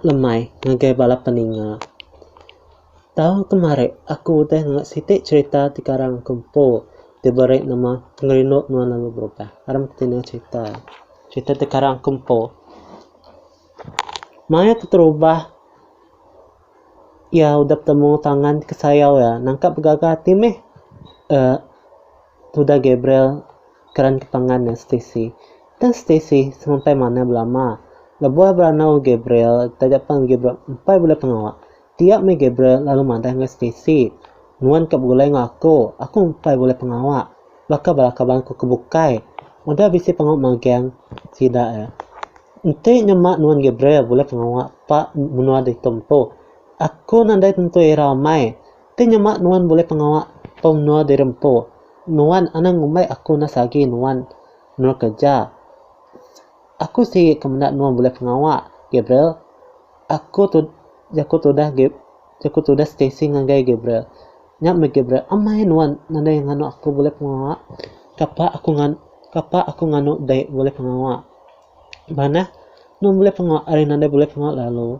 Lemai ngagai balap peninga. Tahun kemarin aku udah nggak sitik cerita di Karang Kempo diberi nama Ngerinok Nuan Lalu Berubah. Aram ketina cerita di Karang Kempo. Maya terubah ya udah temu tangan ke saya ya nangkap gagah timeh sudah Gabriel keran kepangan ya Stacy dan Stacy sampai mana belama lebuah beranau Gabriel tajak pang Gabriel empai boleh pengawak tiap me Gabriel lalu mandang ke Stacy nuan ke boleh ngaku aku empai boleh pengawak baka balakabanku kebukai udah bisi pengawak magiang tidak ya ente nyemak nuan Gabriel boleh pengawak pak menua di tempo aku nandai tentu ramai te nyemak nuan boleh pengawak pemnua di rempo nuan anang ngumai aku nasagi nuan nur kerja aku sih kemendak nuan boleh pengawak Gabriel aku dah Stacy ngagai Gabriel nyak me Gabriel amai nuan nandai nganu aku boleh pengawak kapa aku nganu dai boleh pengawak mana nuan boleh pengawak ari nandai boleh pengawak lalu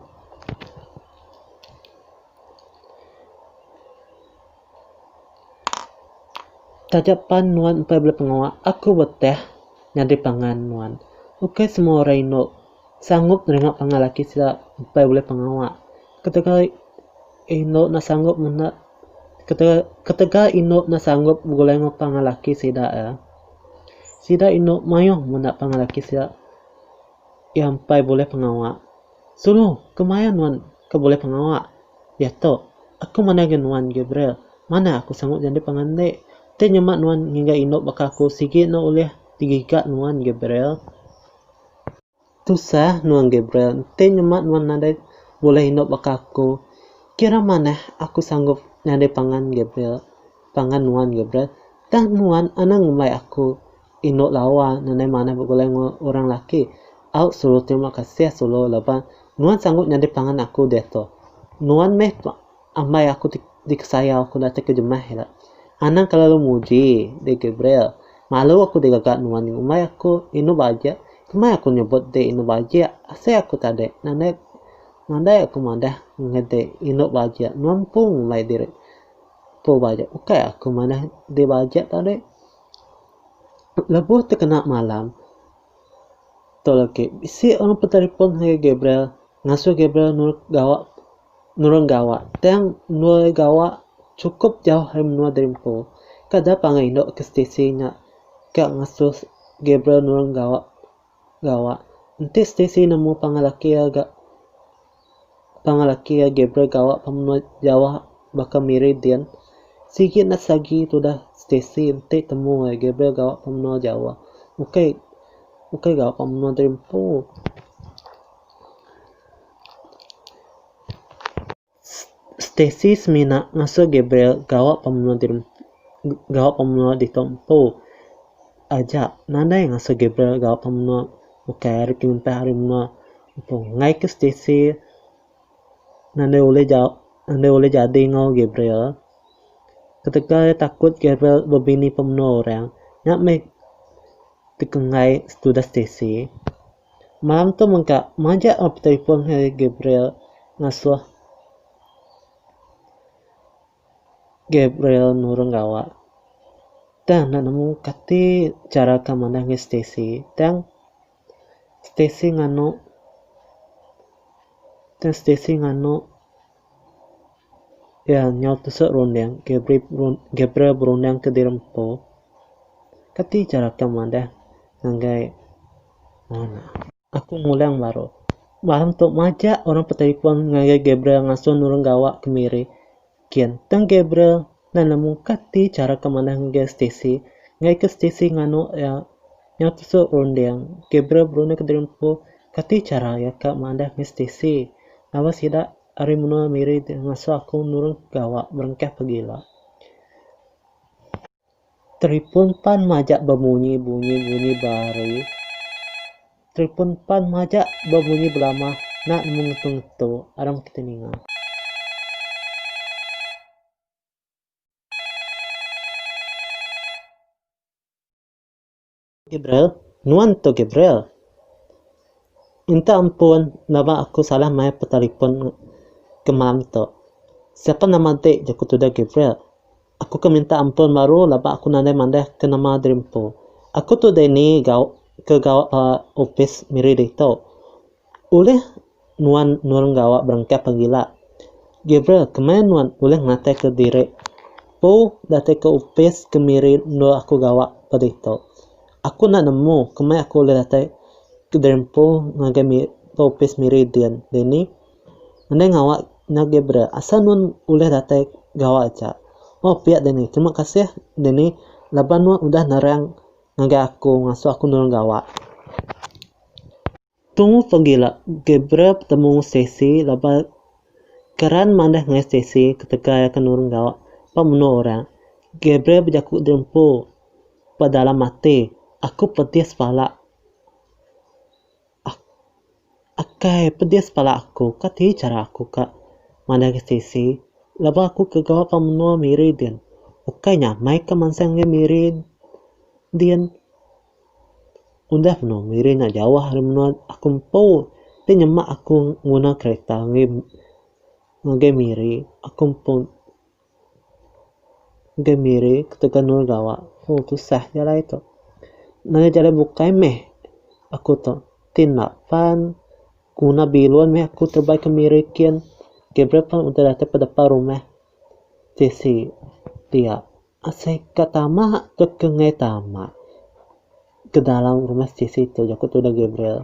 tajapan nuan empai boleh pengawak aku beteh nyadi pangan nuan oke semua orang ino sanggup nerima pangan laki sila empai boleh pengawak ketika ino na sanggup mena ketika ino na sanggup boleh pangan laki sida ino mayong mena pangan laki sila yang empai boleh pengawak sulu kemaya nuan ke boleh pengawak ya to aku mana nuan Gabriel mana aku sanggup jadi pangan dek te nyemak nuan hingga ino baka aku sige no oleh digigat nuan Gabriel tusah nuan Gabriel te nyemak nuan nadai boleh ino baka aku kira mana aku sanggup nyade pangan nuan Gabriel dan nuan anang ngumai aku ino lawa nanai mana boleh orang laki au solo terima kasih solo laban nuan sanggup nyade pangan aku deto nuan meh amai aku dikesaya aku datang ke jemah ya anang kalau muji de Gabriel malu aku digagat nuan umai aku inu baja kemai aku nyebut de inu baja saya aku tade nandai aku mandah ngede inu baja nuan pung mai dire po baja oke aku mana de baja tade lebuh terkena malam tolake isi orang petelefon hai Gabriel ngasuh Gabriel nurun gawa tang nur gawa cukup jauh hari menua dari empo kada pangai indok ke stasinya kak ngasuh Gabriel nurun gawa nanti stasi nemu pangalaki ya Gabriel gawa pemenua Jawa baka miri dian sikit nak sagi tu dah stasi nanti temu Gabriel gawa pemenua Jawa oke gawa pemenua dari empo Stacy semina ngasuh Gabriel gawa pemenua di tempo aja nandai ngasuh Gabriel gawa pemenua oke hari menua ngai ke Stacy nandai oleh jadi ngau Gabriel ketika takut Gabriel berbini pemenua orang nyak me dikengai sudah Stacy malam tu mengka majak telefon hari Gabriel ngasuh Gabriel nurung gawa dan nemu kati cara kamandang Stacy dan Stacy nganu ya nyau tusuk rondang Gabriel berundang ke dirempo kati cara kamandang nanggai mana aku ngulang baru malam tu majak orang petelefon ngai Gabriel ngasuh nurung gawa kemiri kian tang Gabriel dan nemu kati cara kemana ngai Stacy nganu ya yang tusuk rondang Gabriel berundang ke dirempo kati cara ya kak manda ngai Stacy awas tidak ari menua miri ngasuh aku nurung gawa berengkah pegila Tripun pan majak berbunyi bari Tripun pan majak berbunyi belama nak nemu ngetu aram kita ninga Gabriel nuan to Gabriel minta ampun nama aku salah main petelepon ke malam tu. Siapa nama dek jaku tu dah Gabriel. Aku ke minta ampun baru laba aku nandai mandai ke nama Dreampo. Aku tu dah ni ke office miri dek tu. Oleh nuan gawa berangkat panggila. Gabriel kemain nuan boleh ngatai ke diri. Po datang ke office ke miri nu aku gawa pada itu. Aku nak nemu kemain aku boleh datang ke Dreampo ngagai miri office miri dian. Deni andai ngawa nak Gabriel asal nuan boleh datang gawa aja. Oh pihak Deni terima kasih Deni laban nuan udah nerang ngagai aku ngasuh aku nurang gawa. Tunggu panggila Gabriel bertemu sesi laban keran mandah ngai sesi ketika akan nurang gawa pamuno orang. Gabriel berjakuk Dreampo pada dalam mati. Aku pedih kepala. Akai pedih kepala aku. Kati cara aku kak mandah ke sesi. Laban aku ke gawa pamuno miri dian. Okai nyamai ke mansang miri dian. Udah no miri nak jauh hari menua aku mpo. Dia nyemak aku guna kereta ngai miri. Aku mpo ngai miri ketika nur gawa. Oh tu sah jalan itu. Ngai jalan bukai meh. Aku tu tindak pan guna biluan meh aku terbaik ke miri kian. Gabriel pun udah datang pada depan rumah. Sisi dia asai ke tamak ke ngai tamak ke dalam rumah sisi itu. Aku tu dah Gabriel.